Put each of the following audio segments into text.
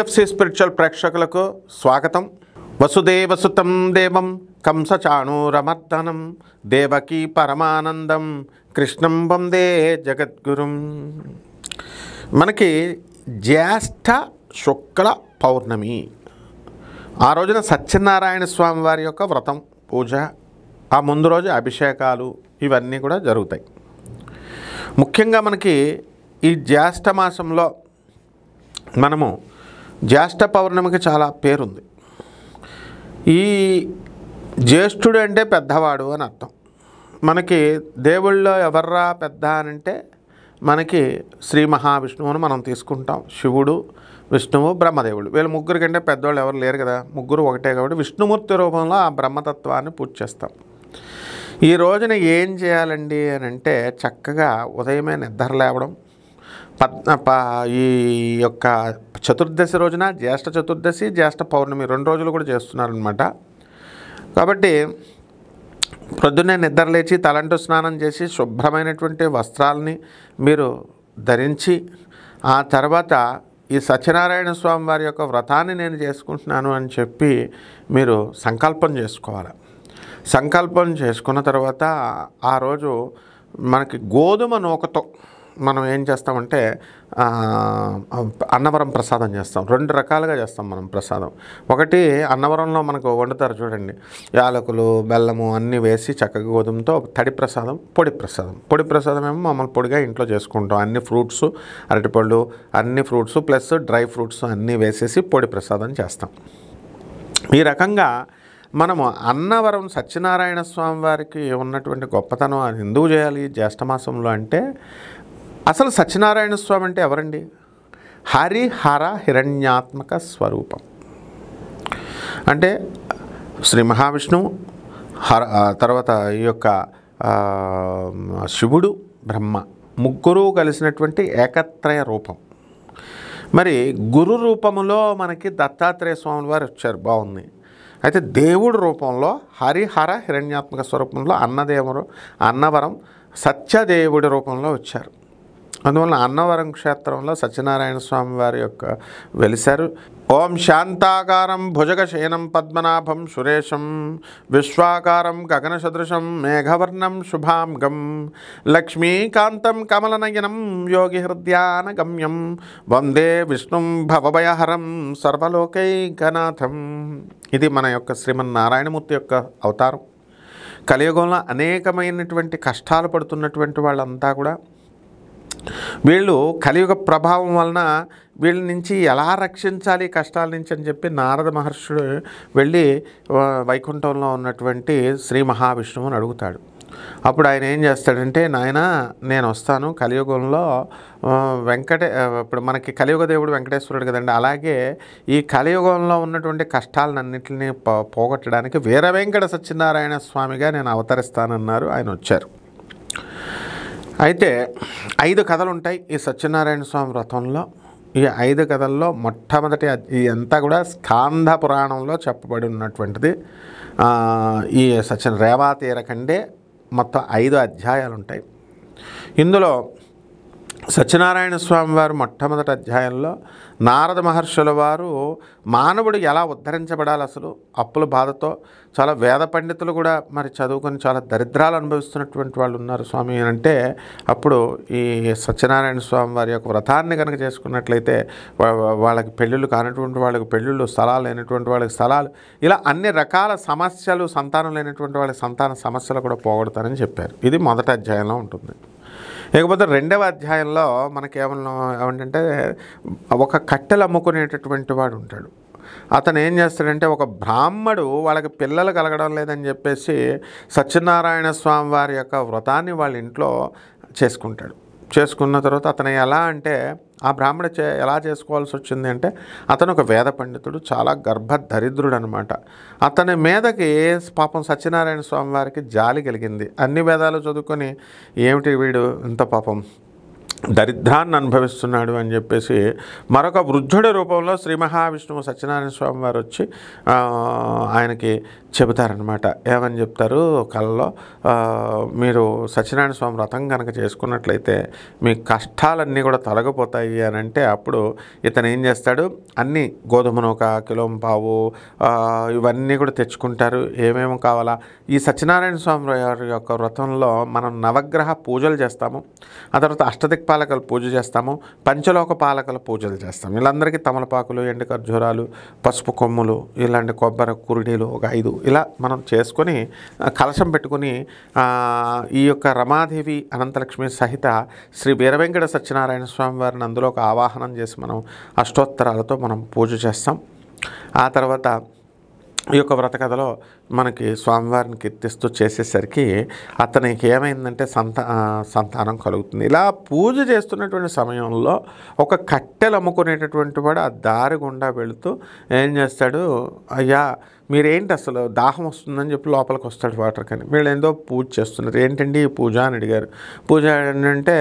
PFC spiritual ప్రేక్షకులకు స్వాగతం. వసుదేవసుతం దేవం కంసచాణూరమర్దనం దేవకీ పరమానందం కృష్ణం వందే జగద్గురుం. మనకి జ్యేష్ఠ శుక్ల పౌర్ణమి ఆ రోజున సత్యనారాయణ స్వామి వారి యొక్క వ్రతం పూజ, ఆ ముందు రోజు అభిషేకాలు ఇవన్నీ కూడా జరుగుతాయి. ముఖ్యంగా మనకి ఈ జ్యేష్ఠ మాసంలో మనము జ్యేష్ఠ పౌర్ణమికి చాలా పేరుంది. ఈ జ్యేష్ఠుడు అంటే పెద్దవాడు అని అర్థం. మనకి దేవుళ్ళలో ఎవర్రా పెద్ద అని అంటే మనకి శ్రీ మహావిష్ణువుని మనం తీసుకుంటాం. శివుడు, విష్ణువు, బ్రహ్మదేవుడు, వీళ్ళు ముగ్గురు కంటే పెద్దవాళ్ళు ఎవరు లేరు కదా, ముగ్గురు ఒకటే కాబట్టి విష్ణుమూర్తి రూపంలో ఆ బ్రహ్మతత్వాన్ని పూజ చేస్తాం. ఈ రోజున ఏం చేయాలండి అని అంటే చక్కగా ఉదయమే నిద్ర లేవడం, ఈ యొక్క చతుర్దశి రోజున జ్యేష్ఠ చతుర్దశి, జ్యేష్ఠ పౌర్ణమి 2 రోజులు కూడా చేస్తున్నారనమాట. కాబట్టి ప్రొద్దున్నే నిద్ర లేచి తలంటు స్నానం చేసి శుభ్రమైనటువంటి వస్త్రాలని మీరు ధరించి, ఆ తర్వాత ఈ సత్యనారాయణ స్వామి వారి యొక్క వ్రతాన్ని నేను చేసుకుంటున్నాను అని చెప్పి మీరు సంకల్పం చేసుకోవాలి. సంకల్పం చేసుకున్న తర్వాత ఆ రోజు మనకి గోధుమ నూకతో మనం ఏం చేస్తామంటే అన్నవరం ప్రసాదం చేస్తాం. 2 రకాలుగా చేస్తాం మనం ప్రసాదం. ఒకటి అన్నవరంలో మనకు వండుతారు చూడండి, యాలకులు, బెల్లము అన్నీ వేసి చక్కగా గోధుమతో తడి ప్రసాదం, పొడి ప్రసాదం. పొడి ప్రసాదం ఏమో మమ్మల్ని పొడిగా ఇంట్లో చేసుకుంటాం. అన్ని ఫ్రూట్స్, అరటిపళ్ళు, అన్ని ఫ్రూట్స్ ప్లస్ డ్రై ఫ్రూట్స్ అన్నీ వేసేసి పొడి ప్రసాదం చేస్తాం. ఈ రకంగా మనము అన్నవరం సత్యనారాయణ స్వామి వారికి ఉన్నటువంటి గొప్పతనం అది ఎందుకు చేయాలి జ్యేష్ఠమాసంలో అంటే, అసలు సత్యనారాయణ స్వామి అంటే ఎవరండి? హరిహర హిరణ్యాత్మక స్వరూపం. అంటే శ్రీ మహావిష్ణువు, తర్వాత ఈ యొక్క శివుడు, బ్రహ్మ ముగ్గురు కలిసినటువంటి ఏకత్రయ రూపం. మరి గురు రూపములో మనకి దత్తాత్రేయ స్వామి వారు వచ్చారు, బాగుంది. అయితే దేవుడి రూపంలో హరిహర హిరణ్యాత్మక స్వరూపంలో అన్నవరం సత్యదేవుడి రూపంలో వచ్చారు. అందువలన అన్నవరం క్షేత్రంలో సత్యనారాయణ స్వామి వారి యొక్క వెలిశారు. ఓం శాంతాకారం భుజగశయనం పద్మనాభం సురేశం విశ్వాకారం గగనసదృశం మేఘవర్ణం శుభాంగం లక్ష్మీకాంతం కమలనయనం యోగి హృదయానగమ్యం వందే విష్ణుం భవభయహరం సర్వలోకైకనాథం. ఇది మన యొక్క శ్రీమన్నారాయణమూర్తి యొక్క అవతారం. కలియుగంలో అనేకమైనటువంటి కష్టాలు పడుతున్నటువంటి వాళ్ళంతా కూడా వీళ్ళు కలియుగ ప్రభావం వలన వీళ్ళ నుంచి ఎలా రక్షించాలి కష్టాల నుంచి అని చెప్పి నారద మహర్షుడు వెళ్ళి వైకుంఠంలో ఉన్నటువంటి శ్రీ మహావిష్ణువుని అడుగుతాడు. అప్పుడు ఆయన ఏం చేస్తాడంటే, నాయన నేను వస్తాను కలియుగంలో ఇప్పుడు మనకి కలియుగ దేవుడు వెంకటేశ్వరుడు కదండి, అలాగే ఈ కలియుగంలో ఉన్నటువంటి కష్టాలన్నింటినీ పోగొట్టడానికి వీర వెంకట సత్యనారాయణ స్వామిగా నేను అవతరిస్తానన్నారు. ఆయన వచ్చారు. అయితే 5 కథలు ఉంటాయి ఈ సత్యనారాయణ స్వామి వ్రతంలో. ఈ 5 కథల్లో మొట్టమొదటి ఇదంతా కూడా స్కాంద పురాణంలో చెప్పబడి ఉన్నటువంటిది. ఈ రేవాతీరకండే మొత్తం 5 అధ్యాయాలు ఉంటాయి. ఇందులో సత్యనారాయణ స్వామి వారు మొట్టమొదటి అధ్యాయంలో నారద మహర్షుల వారు మానవుడు ఎలా ఉద్ధరించబడాలి, అసలు అప్పుల బాధతో చాలా వేద పండితులు కూడా మరి చదువుకొని చాలా దరిద్రాలు అనుభవిస్తున్నటువంటి వాళ్ళు ఉన్నారు స్వామి అంటే, అప్పుడు ఈ సత్యనారాయణ స్వామి వారి యొక్క వ్రతాన్ని కనుక చేసుకున్నట్లయితే వాళ్ళకి పెళ్ళిళ్ళు కానటువంటి వాళ్ళకి పెళ్ళిళ్ళు, స్థలాలు లేనటువంటి వాళ్ళకి స్థలాలు, ఇలా అన్ని రకాల సమస్యలు, సంతానం లేనటువంటి వాళ్ళకి సంతాన సమస్యలు కూడా పోగొడతారని చెప్పారు. ఇది మొదటి అధ్యాయంలో ఉంటుంది. ఇకపోతే 2వ అధ్యాయంలో మనకేమంటే ఒక కట్టెలు అమ్ముకునేటటువంటి వాడు ఉంటాడు. అతను ఏం చేస్తాడంటే, ఒక బ్రాహ్మడు వాళ్ళకి పిల్లలు కలగడం లేదని చెప్పేసి సత్యనారాయణ స్వామి వారి యొక్క వ్రతాన్ని వాళ్ళ ఇంట్లో చేసుకుంటాడు. చేసుకున్న తర్వాత అతను ఎలా అంటే, ఆ బ్రాహ్మడు ఎలా చేసుకోవాల్సి వచ్చింది అంటే, అతను ఒక వేద పండితుడు, చాలా గర్భదరిద్రుడు అనమాట. అతని మీదకి పాపం సత్యనారాయణ స్వామి వారికి జాలి కలిగింది. అన్ని వేదాలు చదువుకొని ఏమిటి వీడు ఇంత పాపం దరిద్రాన్ని అనుభవిస్తున్నాడు అని చెప్పేసి మరొక వృద్ధుడి రూపంలో శ్రీ మహావిష్ణువు సత్యనారాయణ స్వామి వారు వచ్చి ఆయనకి చెబుతారనమాట. ఏమని చెప్తారు కళ్ళలో, మీరు సత్యనారాయణ స్వామి వ్రతం కనుక చేసుకున్నట్లయితే మీ కష్టాలన్నీ కూడా తొలగిపోతాయి అని అంటే, అప్పుడు ఇతను ఏం చేస్తాడు, అన్నీ గోధుమ నూక, కిలోం పావు ఇవన్నీ కూడా తెచ్చుకుంటారు. ఏమేమి కావాలా, ఈ సత్యనారాయణ స్వామి వారి యొక్క వ్రతంలో మనం నవగ్రహ పూజలు చేస్తాము, ఆ తర్వాత అష్టదిక్పాలకుల పూజ చేస్తాము, పంచలోక పాలకుల పూజలు చేస్తాము. వీళ్ళందరికీ తమలపాకులు, ఎండు ఖర్జూరాలు, పసుపు కొమ్ములు, ఇలాంటి కొబ్బరి కురుడీలు ఒక 5 ఇలా మనం చేసుకొని కలశం పెట్టుకుని ఈ యొక్క రమాదేవి అనంతలక్ష్మి సహిత శ్రీ వీరవెంకట సత్యనారాయణ స్వామి వారిని అందులో ఒక ఆవాహనం చేసి మనం అష్టోత్తరాలతో మనం పూజ చేస్తాం. ఆ తర్వాత ఈ యొక్క వ్రతకథలో మనకి స్వామివారిని కీర్తిస్తూ చేసేసరికి అతనికి ఏమైందంటే సంతానం కలుగుతుంది. ఇలా పూజ చేస్తున్నటువంటి సమయంలో ఒక కట్టెలు అమ్ముకునేటటువంటి వాడు ఆ దారి గుండా వెళుతూ ఏం చేస్తాడు, అయ్యా మీరేంటి అసలు దాహం వస్తుందని చెప్పి లోపలికి వస్తాడు వాటర్ కానీ. వీళ్ళు ఏందో పూజ చేస్తున్నారు. ఏంటండి ఈ పూజ అని అడిగారు. పూజ ఏంటంటే,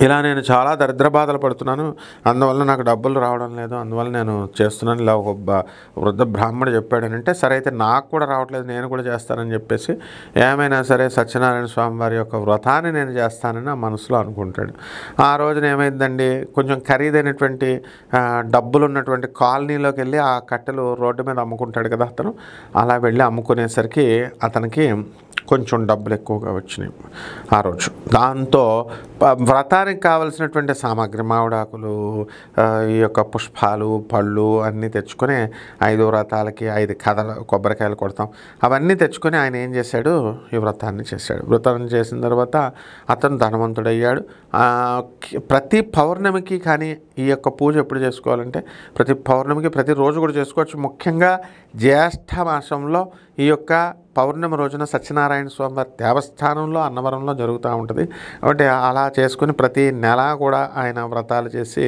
ఇలా నేను చాలా దరిద్ర బాధలు పడుతున్నాను, అందువల్ల నాకు డబ్బులు రావడం లేదు, అందువల్ల నేను చేస్తున్నాను. ఇలా ఒక వృద్ధ బ్రాహ్మణుడు చెప్పాడనంటే, సరే అయితే నాకు కూడా రావట్లేదు, నేను కూడా చేస్తానని చెప్పేసి ఏమైనా సరే సత్యనారాయణ స్వామి వారి యొక్క వ్రతాన్ని నేను చేస్తానని ఆ మనసులో అనుకుంటాడు. ఆ రోజున ఏమైందండి, కొంచెం ఖరీదైనటువంటి డబ్బులు ఉన్నటువంటి కాలనీలోకి వెళ్ళి ఆ కట్టెలు రోడ్డు మీద అమ్ముకుంటాడు కదా అతను. అలా వెళ్ళి అమ్ముకునేసరికి అతనికి కొంచెం డబ్బులు ఎక్కువగా వచ్చినాయి ఆ రోజు. దాంతో వ్రతానికి కావలసినటువంటి సామాగ్రి, మామిడాకులు, ఈ యొక్క పుష్పాలు, పళ్ళు అన్నీ తెచ్చుకొని 5 వ్రతాలకి 5 కథలు కొబ్బరికాయలు కొడతాం, అవన్నీ తెచ్చుకొని ఆయన ఏం చేశాడు, ఈ వ్రతాన్ని చేశాడు. వ్రతాన్ని చేసిన తర్వాత అతను ధనవంతుడయ్యాడు. ప్రతి పౌర్ణమికి కానీ ఈ యొక్క పూజ ఎప్పుడు చేసుకోవాలంటే, ప్రతి పౌర్ణమికి ప్రతిరోజు కూడా చేసుకోవచ్చు. ముఖ్యంగా జ్యేష్ఠ మాసంలో ఈ యొక్క పౌర్ణమి రోజున సత్యనారాయణ స్వామి వారి దేవస్థానంలో అన్నవరంలో జరుగుతూ ఉంటుంది. కాబట్టి అలా చేసుకుని ప్రతి నెల కూడా ఆయన వ్రతాలు చేసి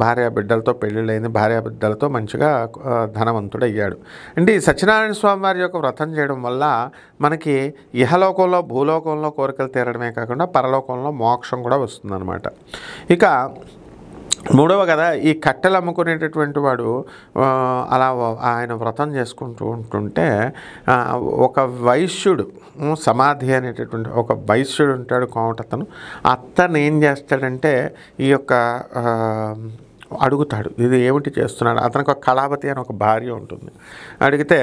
భార్య బిడ్డలతో పెళ్ళిళ్ళైంది, భార్య బిడ్డలతో మంచిగా ధనవంతుడయ్యాడు. అంటే ఈ సత్యనారాయణ స్వామి వారి యొక్క వ్రతం చేయడం వల్ల మనకి ఇహలోకంలో భూలోకంలో కోరికలు తీరడమే కాకుండా పరలోకంలో మోక్షం కూడా వస్తుందన్నమాట. ఇక మూడవ కథ, ఈ కట్టెలు అమ్ముకునేటటువంటి వాడు అలా ఆయన వ్రతం చేసుకుంటూ ఉంటుంటే ఒక వైశ్యుడు, సమాధి అనేటటువంటి ఒక వైశ్యుడు ఉంటాడు కోమటతను. అతను ఏం చేస్తాడంటే ఈ యొక్క అడుగుతాడు, ఇది ఏమిటి చేస్తున్నాడు. అతనికి ఒక కళావతి అని ఒక భార్య ఉంటుంది. అడిగితే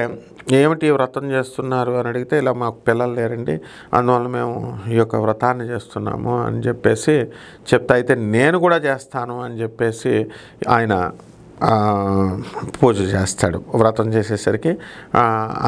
ఏమిటి వ్రతం చేస్తున్నారు అని అడిగితే, ఇలా మాకు పిల్లలు లేరండి, అందువల్ల మేము ఈ యొక్క వ్రతాన్ని చేస్తున్నాము అని చెప్పేసి చెప్తా. అయితే నేను కూడా చేస్తాను అని చెప్పేసి ఆయన పూజ చేస్తాడు. వ్రతం చేసేసరికి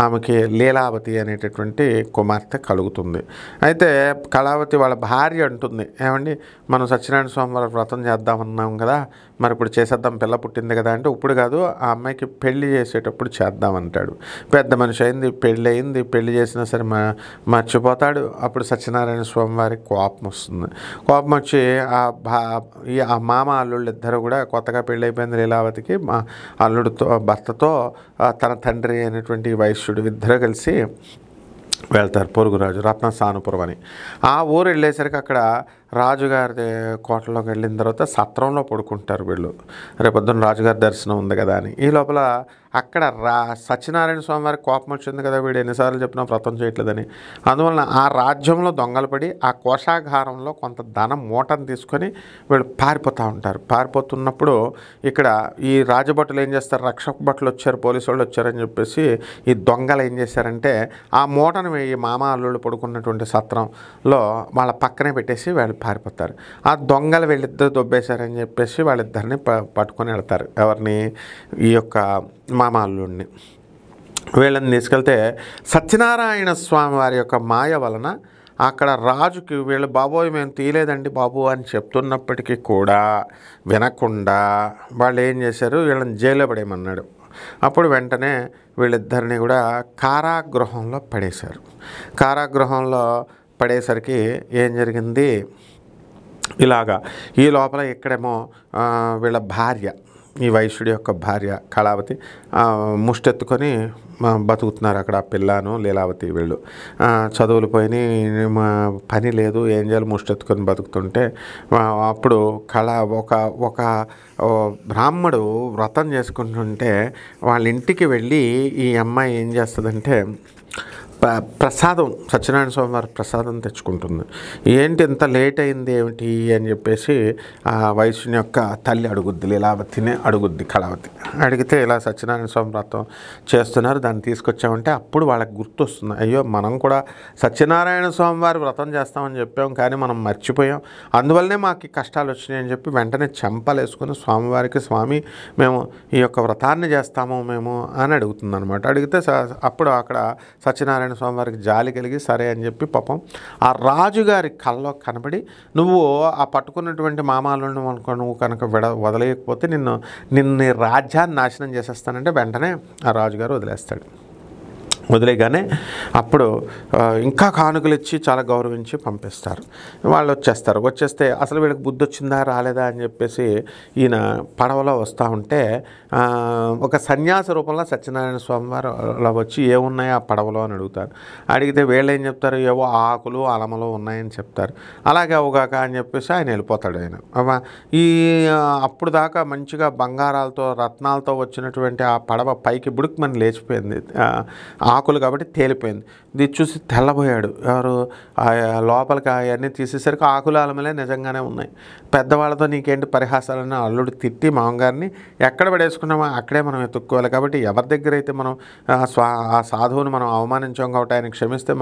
ఆమెకి లీలావతి అనేటటువంటి కుమార్తె కలుగుతుంది. అయితే కళావతి వాళ్ళ భార్య అంటుంది, ఏమండి మనం సత్యనారాయణ స్వామి వారి వ్రతం చేద్దామన్నాం కదా, మరి ఇప్పుడు చేసేద్దాం, పిల్ల పుట్టింది కదా అంటే, ఇప్పుడు కాదు ఆ అమ్మాయికి పెళ్లి చేసేటప్పుడు చేద్దామంటాడు. పెద్ద మనిషి అయింది, పెళ్ళి అయింది, పెళ్లి చేసినా సరే మర్చిపోతాడు. అప్పుడు సత్యనారాయణ స్వామి వారికి కోపం వస్తుంది. కోపం వచ్చి ఆ మామ అల్లుళ్ళు ఇద్దరు కూడా, కొత్తగా పెళ్ళి అయిపోయింది లీలావతికి, మా అల్లుడితో భర్తతో తన తండ్రి అయినటువంటి వైశ్యుడు ఇద్దరు కలిసి వెళ్తారు పొరుగురాజు రత్నసానుపురం అని. ఆ ఊరు వెళ్ళేసరికి అక్కడ రాజుగారి కోటలోకి వెళ్ళిన తర్వాత సత్రంలో పడుకుంటారు వీళ్ళు, రేపొద్దున రాజుగారి దర్శనం ఉంది కదా అని. ఈ లోపల అక్కడ సత్యనారాయణ స్వామి వారికి కోపం వచ్చింది కదా, వీడు ఎన్నిసార్లు చెప్పినా వ్రతం చేయట్లేదని. అందువలన ఆ రాజ్యంలో దొంగలు పడి ఆ కోశాగారంలో కొంత ధనం మూటను తీసుకొని వీళ్ళు పారిపోతూ ఉంటారు. పారిపోతున్నప్పుడు ఇక్కడ ఈ రాజభటులు ఏం చేస్తారు, రక్షక భటులు వచ్చారు, పోలీసు వాళ్ళు వచ్చారని చెప్పేసి ఈ దొంగలు ఏం చేశారంటే ఆ మూటను ఈ మామ అల్లుళ్ళు పడుకున్నటువంటి సత్రంలో వాళ్ళ పక్కనే పెట్టేసి వాళ్ళు పారిపోతారు. ఆ దొంగలు వీళ్ళిద్దరు దొబ్బేశారని చెప్పేసి వాళ్ళిద్దరిని పట్టుకొని వెళ్తారు. ఎవరిని, ఈ యొక్క మామ అల్లుడిని. వీళ్ళని తీసుకెళ్తే సత్యనారాయణ స్వామి వారి యొక్క మాయ వలన అక్కడ రాజుకి వీళ్ళు, బాబోయ్ మేము తీయలేదండి బాబు అని చెప్తున్నప్పటికీ కూడా వినకుండా వాళ్ళు ఏం చేశారు, వీళ్ళని జైల్లో పడేయమన్నాడు. అప్పుడు వెంటనే వీళ్ళిద్దరిని కూడా కారాగృహంలో పడేశారు. కారాగృహంలో పడేసరికి ఏం జరిగింది, ఇలాగా ఈ లోపల ఇక్కడేమో వీళ్ళ భార్య ఈ వైశ్యుడి యొక్క భార్య కళావతి ముష్టెత్తుకొని బతుకుతున్నారు అక్కడ పిల్లను లీలావతి వీళ్ళు చదువులు పోయినాయి పని లేదు ఏం చేయాలి ముష్టెత్తుకొని బతుకుతుంటే అప్పుడు ఒక బ్రాహ్మడు వ్రతం చేసుకుంటుంటే వాళ్ళ ఇంటికి వెళ్ళి ఈ అమ్మాయి ఏం చేస్తుందంటే ప్రసాదం సత్యనారాయణ స్వామి వారి ప్రసాదం తెచ్చుకుంటుంది. ఏంటి ఇంత లేట్ అయింది ఏమిటి అని చెప్పేసి ఆ వైశ్యుని యొక్క తల్లి అడుగుద్ది, లీలావతినే అడుగుద్ది కళావతి. అడిగితే ఇలా సత్యనారాయణ స్వామి వ్రతం చేస్తున్నారు దాన్ని తీసుకొచ్చామంటే అప్పుడు వాళ్ళకి గుర్తొస్తుంది, అయ్యో మనం కూడా సత్యనారాయణ స్వామి వారి వ్రతం చేస్తామని చెప్పాం కానీ మనం మర్చిపోయాం, అందువల్లనే మాకు కష్టాలు వచ్చినాయి అని చెప్పి వెంటనే చెంపలేసుకుని స్వామివారికి స్వామి మేము ఈ యొక్క వ్రతాన్ని చేస్తాము మేము అని అడుగుతుంది అనమాట. అడిగితే అప్పుడు అక్కడ సత్యనారాయణ స్వామివారికి జాలి కలిగి సరే అని చెప్పి పాపం ఆ రాజుగారి కల్లో కనబడి నువ్వు ఆ పట్టుకున్నటువంటి మామాలను నువ్వు కనుక వదిలేయకపోతే నిన్ను రాజ్యాన్ని నాశనం చేసేస్తానంటే వెంటనే ఆ రాజుగారు వదిలేస్తాడు. వదిలేగానే అప్పుడు ఇంకా కానుకలు ఇచ్చి చాలా గౌరవించి పంపిస్తారు. వాళ్ళు వచ్చేస్తే అసలు వీళ్ళకి బుద్ధి వచ్చిందా రాలేదా అని చెప్పేసి ఈయన పడవలో వస్తూ ఉంటే ఒక సన్యాస రూపంలో సత్యనారాయణ స్వామి వారు వచ్చి ఏమున్నాయి ఆ పడవలో అని అడుగుతారు. అడిగితే వీళ్ళు ఏం చెప్తారు, ఏవో ఆకులు అలమలు ఉన్నాయని చెప్తారు. అలాగే అవగాక అని చెప్పేసి ఆయన వెళ్ళిపోతాడు. ఆయన ఈ అప్పుడు దాకా మంచిగా బంగారాలతో రత్నాలతో వచ్చినటువంటి ఆ పడవ పైకి బుడుకుమని లేచిపోయింది, ఆకులు కాబట్టి తేలిపోయింది. ఇది చూసి తెల్లబోయాడు. ఎవరు లోపలికి అవన్నీ తీసేసరికి ఆకులు అలమలే నిజంగానే ఉన్నాయి. పెద్దవాళ్ళతో నీకేంటి పరిహాసాలని అల్లుడు తిట్టి మామగారిని ఎక్కడ పడేసుకున్నామో అక్కడే మనం ఎత్తుక్కోవాలి కాబట్టి ఎవరి దగ్గర అయితే మనం ఆ సాధువుని మనం అవమానించాం కాబట్టి ఆయన క్షమిస్తే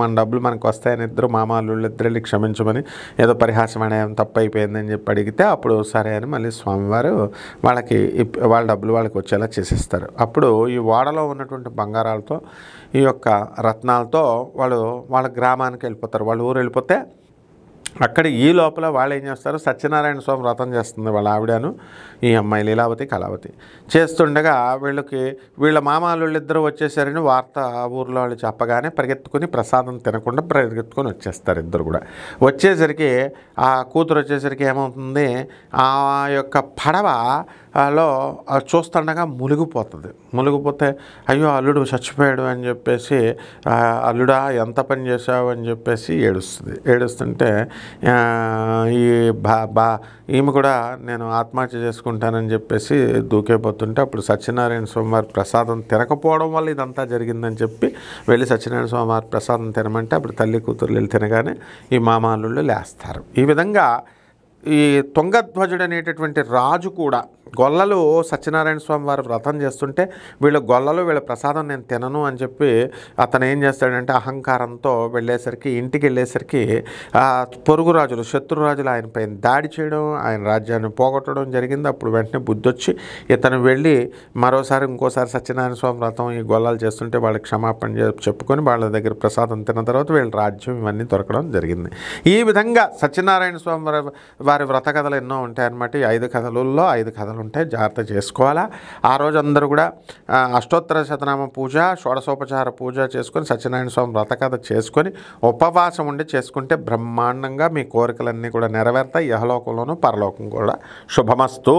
మన డబ్బులు మనకు వస్తాయని ఇద్దరు అల్లుళ్ళు ఇద్దరు క్షమించమని ఏదో పరిహాసం అనేం తప్పు అయిపోయిందని చెప్పి అడిగితే అప్పుడు సరే అని మళ్ళీ స్వామివారు వాళ్ళ డబ్బులు వాళ్ళకి వచ్చేలా చేసేస్తారు. అప్పుడు ఈ ఓడలో ఉన్నటువంటి బంగారాలతో ఈ యొక్క రత్నాలతో వాళ్ళ గ్రామానికి వెళ్ళిపోతారు. వాళ్ళ ఊరు వెళ్ళిపోతే అక్కడ ఈ లోపల వాళ్ళు ఏం చేస్తారు, సత్యనారాయణ స్వామి వ్రతం చేస్తుంది వాళ్ళ ఆవిడను ఈ అమ్మాయి లీలావతి కళావతి. చేస్తుండగా వీళ్ళ మామాళ్ళిద్దరూ వచ్చేసారని వార్త ఊర్లో వాళ్ళు చెప్పగానే పరిగెత్తుకుని ప్రసాదం తినకుండా పరిగెత్తుకొని వచ్చేస్తారు ఇద్దరు కూడా. వచ్చేసరికి ఆ కూతురు వచ్చేసరికి ఏమవుతుంది, ఆ యొక్క పడవలో చూస్తుండగా మునిగిపోతే అయ్యో అల్లుడు చచ్చిపోయాడు అని చెప్పేసి అల్లుడా ఎంత పని చేశావు అని చెప్పేసి ఏడుస్తుంటే ఈ ఈమె కూడా నేను ఆత్మహత్య చేసుకుంటానని చెప్పేసి దూకేపోతుంటే అప్పుడు సత్యనారాయణ స్వామి వారి ప్రసాదం తినకపోవడం వల్ల ఇదంతా జరిగిందని చెప్పి వెళ్ళి సత్యనారాయణ స్వామి వారి ప్రసాదం తినమంటే అప్పుడు తల్లి కూతురు వెళ్ళి తినగానే ఈ మామాళ్ళు లేస్తారు. ఈ విధంగా ఈ తుంగధ్వజుడు అనేటటువంటి రాజు కూడా గొల్లలు సత్యనారాయణ స్వామి వారు వ్రతం చేస్తుంటే వీళ్ళ ప్రసాదం నేను తినను అని చెప్పి అతను ఏం చేస్తాడంటే అహంకారంతో ఇంటికి వెళ్ళేసరికి పొరుగు రాజులు శత్రురాజులు ఆయన పైన దాడి చేయడం ఆయన రాజ్యాన్ని పోగొట్టడం జరిగింది. అప్పుడు వెంటనే బుద్ధి వచ్చి ఇతను వెళ్ళి ఇంకోసారి సత్యనారాయణ స్వామి వ్రతం ఈ గొల్లలు చేస్తుంటే వాళ్ళకి క్షమాపణ చెప్పుకొని వాళ్ళ దగ్గర ప్రసాదం తిన్న తర్వాత వీళ్ళ రాజ్యం ఇవన్నీ దొరకడం జరిగింది. ఈ విధంగా సత్యనారాయణ స్వామి వారి వ్రత కథలు ఎన్నో ఉంటాయన్నమాట. ఈ 5 కథలలో 5 కథలు ఉంటాయి, జాగ్రత్త చేసుకోవాలా. ఆ రోజు అందరూ కూడా అష్టోత్తర శతనామ పూజ షోడశోపచార పూజ చేసుకొని సత్యనారాయణ స్వామి వ్రత కథ చేసుకొని ఉపవాసం ఉండి చేసుకుంటే బ్రహ్మాండంగా మీ కోరికలన్నీ కూడా నెరవేరుతాయి. యహలోకంలోనూ పరలోకం కూడా శుభమస్తు.